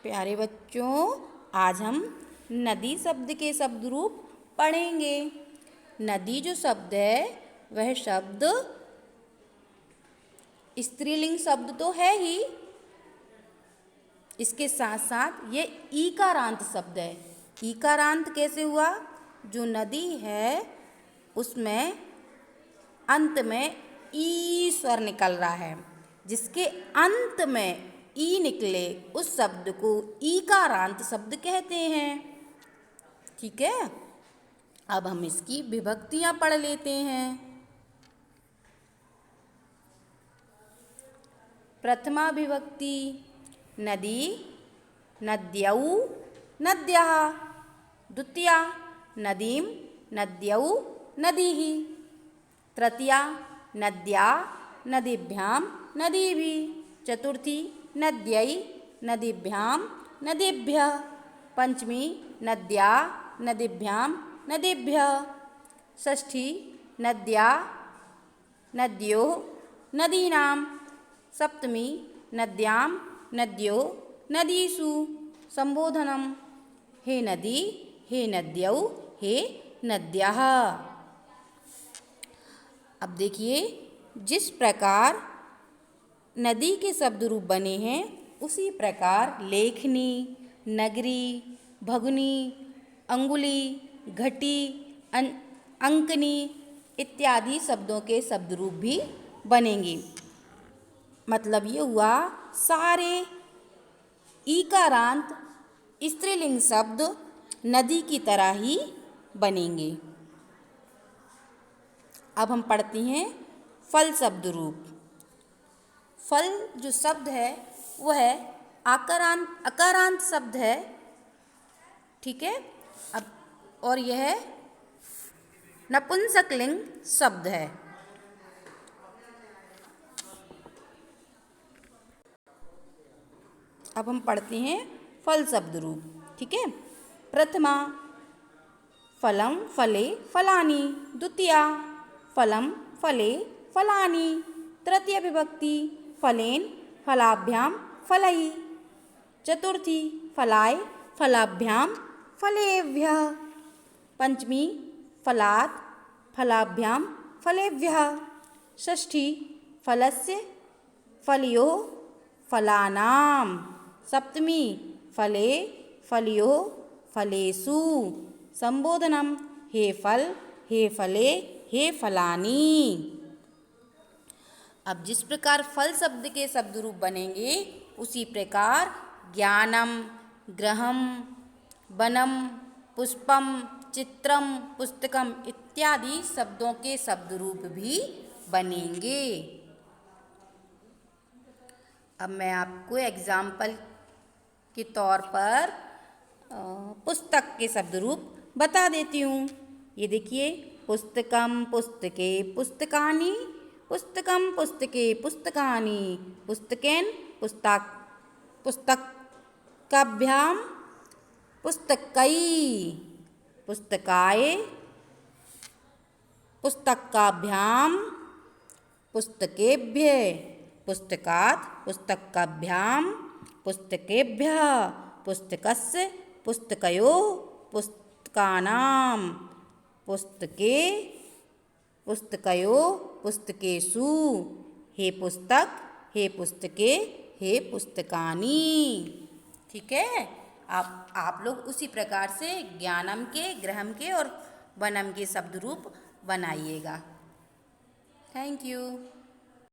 प्यारे बच्चों, आज हम नदी शब्द के शब्द रूप पढ़ेंगे। नदी जो शब्द है वह शब्द स्त्रीलिंग शब्द तो है ही, इसके साथ साथ ये ईकारांत शब्द है। ईकारांत कैसे हुआ? जो नदी है उसमें अंत में ई स्वर निकल रहा है, जिसके अंत में ई निकले उस शब्द को ईकारांत शब्द कहते हैं। ठीक है, अब हम इसकी विभक्तियां पढ़ लेते हैं। प्रथमा विभक्ति नदी, नद्यौ, नद्यः। द्वितीया नदीं, नद्यौ, नदीः। तृतीया नद्या, नदीभ्यां, नदीभिः। चतुर्थी नद्यै, नदीभ्यां, नदीभ्यः। पंचमी नद्या, नदीभ्यां, नदीभ्यः। षष्ठी नद्या, नद्योः, नदीनां। सप्तमी नद्यां, नद्योः, नदीषु। संबोधनम् हे नदी, हे नद्यौ, हे नद्यः। अब देखिए, जिस प्रकार नदी के शब्द रूप बने हैं उसी प्रकार लेखनी, नगरी, भगुनी, अंगुली, घटी, अंकनी इत्यादि शब्दों के शब्द रूप भी बनेंगे। मतलब ये हुआ, सारे ईकारांत स्त्रीलिंग शब्द नदी की तरह ही बनेंगे। अब हम पढ़ते हैं फल शब्द रूप। फल जो शब्द है वह अकारांत शब्द है। ठीक है, अब और यह नपुंसकलिंग शब्द है। अब हम पढ़ते हैं फल शब्द रूप। ठीक है, प्रथमा फलम, फले, फलानि। द्वितीया फलम, फले, फलानि। तृतीय विभक्ति फलेन, फलाभ्यां, फलैः। चतुर्थी फलाय, फलाभ्यां, फलेभ्यः। पंचमी फलात्, फलाभ्यां, फलेभ्यः। षष्ठी फलस्य, फलयोः, फलानां। सप्तमी फले, फलयोः, फलेषु। संबोधनम् हे फल, हे फले, हे फलानि। अब जिस प्रकार फल शब्द के शब्द रूप बनेंगे उसी प्रकार ज्ञानम, गृहम, वनम, पुष्पम, चित्रम, पुस्तकम इत्यादि शब्दों के शब्द रूप भी बनेंगे। अब मैं आपको एग्जाम्पल के तौर पर पुस्तक के शब्द रूप बता देती हूँ। ये देखिए, पुस्तकम, पुस्तके, पुस्तकानि। पुस्तकम, पुस्तके, पुस्तकानि। पुस्तकेन, पुस्तकाभ्यां, पुस्तकै। पुस्तकाय, पुस्तकाभ्यां, पुस्तकेभ्यः। पुस्तकात्, पुस्तकाभ्यां, पुस्तकेभ्यः। पुस्तकस्य, पुस्तकयोः, पुस्तकानां। पुस्तके, पुस्तकयोः, पुस्तकेषु। हे पुस्तक, हे पुस्तके, हे पुस्तकानि। ठीक है, आप लोग उसी प्रकार से ज्ञानम के, गृहम के और वनम के शब्द रूप बनाइएगा। Thank you.